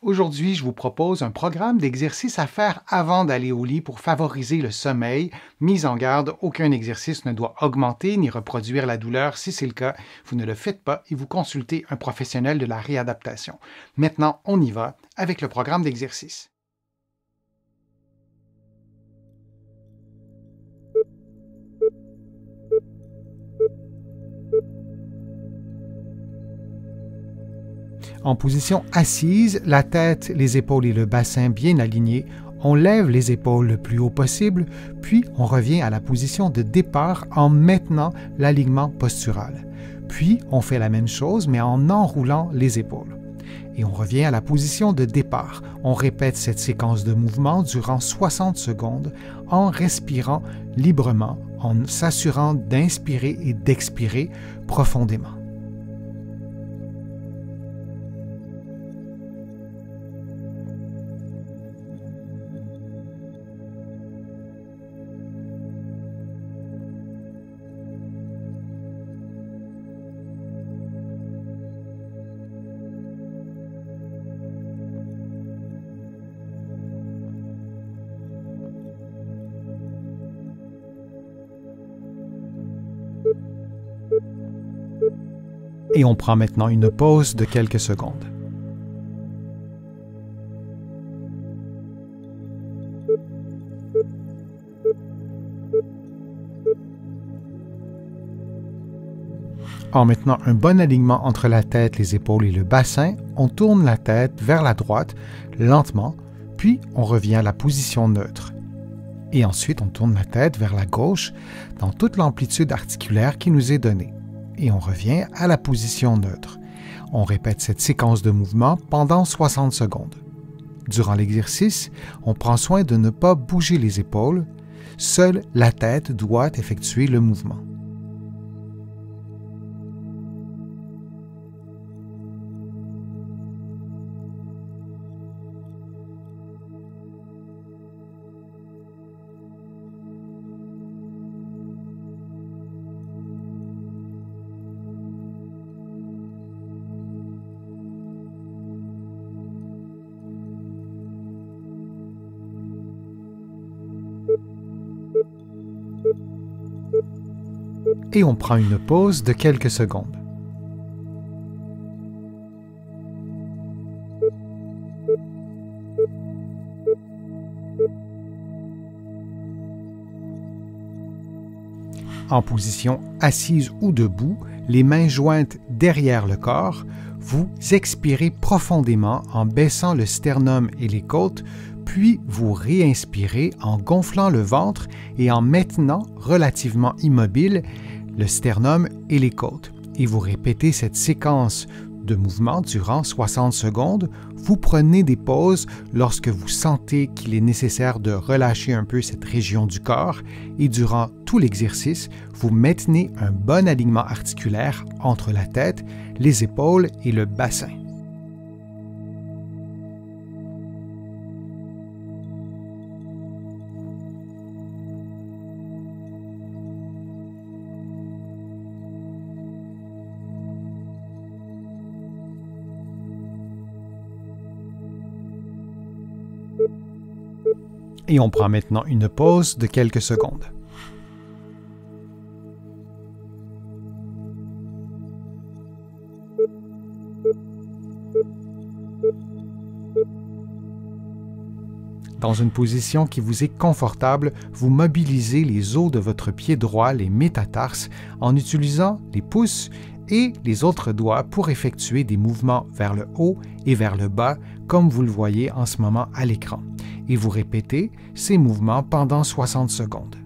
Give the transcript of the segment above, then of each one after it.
Aujourd'hui, je vous propose un programme d'exercices à faire avant d'aller au lit pour favoriser le sommeil. Mise en garde, aucun exercice ne doit augmenter ni reproduire la douleur. Si c'est le cas, vous ne le faites pas et vous consultez un professionnel de la réadaptation. Maintenant, on y va avec le programme d'exercice. En position assise, la tête, les épaules et le bassin bien alignés, on lève les épaules le plus haut possible, puis on revient à la position de départ en maintenant l'alignement postural. Puis on fait la même chose mais en enroulant les épaules. Et on revient à la position de départ. On répète cette séquence de mouvements durant 60 secondes en respirant librement, en s'assurant d'inspirer et d'expirer profondément. Et on prend maintenant une pause de quelques secondes. En maintenant un bon alignement entre la tête, les épaules et le bassin, on tourne la tête vers la droite lentement, puis on revient à la position neutre. Et ensuite, on tourne la tête vers la gauche dans toute l'amplitude articulaire qui nous est donnée. Et on revient à la position neutre. On répète cette séquence de mouvements pendant 60 secondes. Durant l'exercice, on prend soin de ne pas bouger les épaules. Seule la tête doit effectuer le mouvement. Et on prend une pause de quelques secondes. En position assise ou debout, les mains jointes derrière le corps, vous expirez profondément en baissant le sternum et les côtes, puis vous réinspirez en gonflant le ventre et en maintenant relativement immobile le sternum et les côtes. Et vous répétez cette séquence de mouvements durant 60 secondes. Vous prenez des pauses lorsque vous sentez qu'il est nécessaire de relâcher un peu cette région du corps et durant tout l'exercice, vous maintenez un bon alignement articulaire entre la tête, les épaules et le bassin. Et on prend maintenant une pause de quelques secondes. Dans une position qui vous est confortable, vous mobilisez les os de votre pied droit, les métatarses, en utilisant les pouces et les autres doigts pour effectuer des mouvements vers le haut et vers le bas, comme vous le voyez en ce moment à l'écran. Et vous répétez ces mouvements pendant 60 secondes.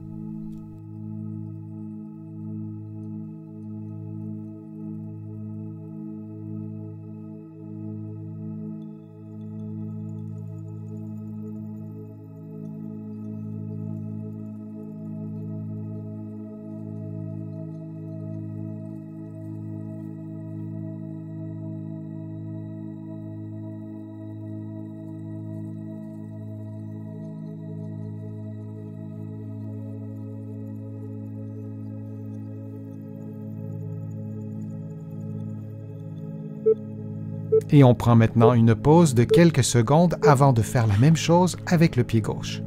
Et on prend maintenant une pause de quelques secondes avant de faire la même chose avec le pied gauche.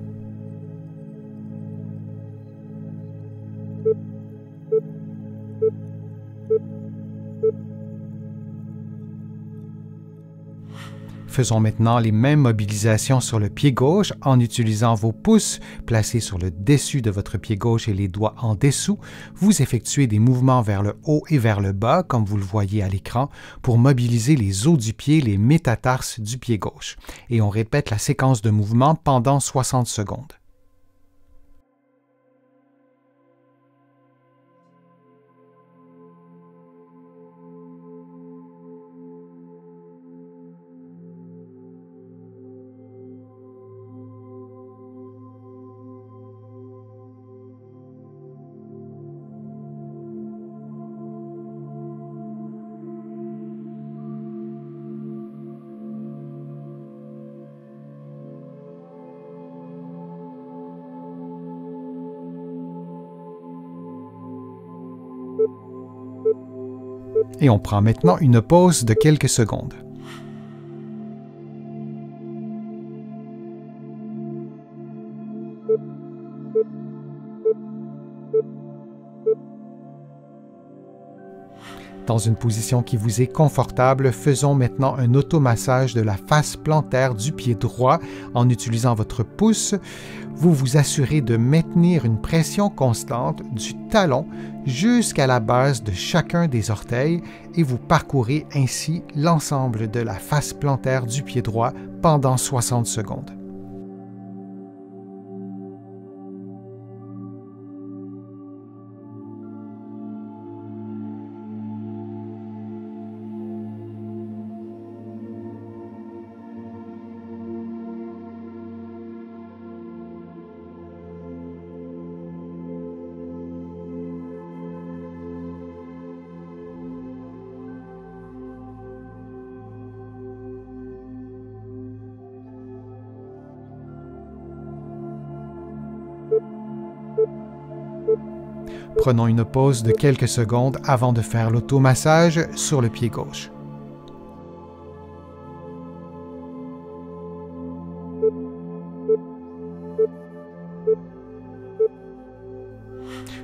Faisons maintenant les mêmes mobilisations sur le pied gauche en utilisant vos pouces placés sur le dessus de votre pied gauche et les doigts en dessous. Vous effectuez des mouvements vers le haut et vers le bas, comme vous le voyez à l'écran, pour mobiliser les os du pied, les métatarses du pied gauche. Et on répète la séquence de mouvements pendant 60 secondes. Et on prend maintenant une pause de quelques secondes. Dans une position qui vous est confortable, faisons maintenant un automassage de la face plantaire du pied droit en utilisant votre pouce. Vous vous assurez de maintenir une pression constante du talon jusqu'à la base de chacun des orteils et vous parcourez ainsi l'ensemble de la face plantaire du pied droit pendant 60 secondes. Prenons une pause de quelques secondes avant de faire l'automassage sur le pied gauche.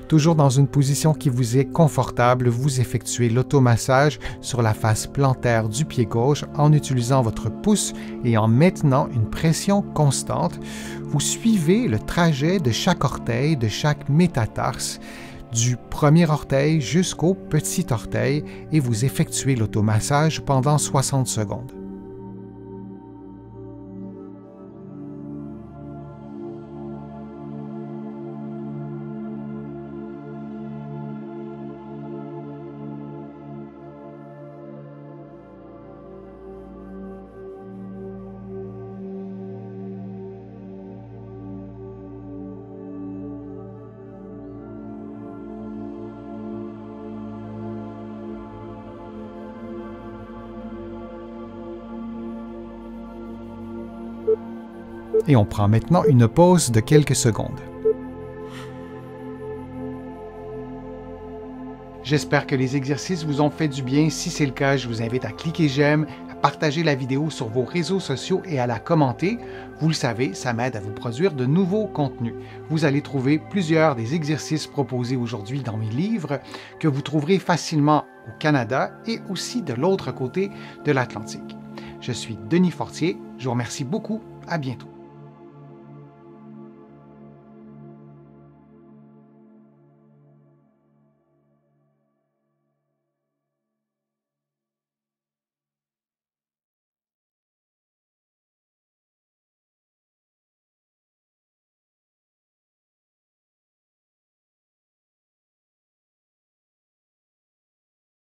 Toujours dans une position qui vous est confortable, vous effectuez l'automassage sur la face plantaire du pied gauche en utilisant votre pouce et en maintenant une pression constante. Vous suivez le trajet de chaque orteil, de chaque métatarse, du premier orteil jusqu'au petit orteil et vous effectuez l'automassage pendant 60 secondes. Et on prend maintenant une pause de quelques secondes. J'espère que les exercices vous ont fait du bien. Si c'est le cas, je vous invite à cliquer j'aime, à partager la vidéo sur vos réseaux sociaux et à la commenter. Vous le savez, ça m'aide à vous produire de nouveaux contenus. Vous allez trouver plusieurs des exercices proposés aujourd'hui dans mes livres que vous trouverez facilement au Canada et aussi de l'autre côté de l'Atlantique. Je suis Denis Fortier. Je vous remercie beaucoup. À bientôt.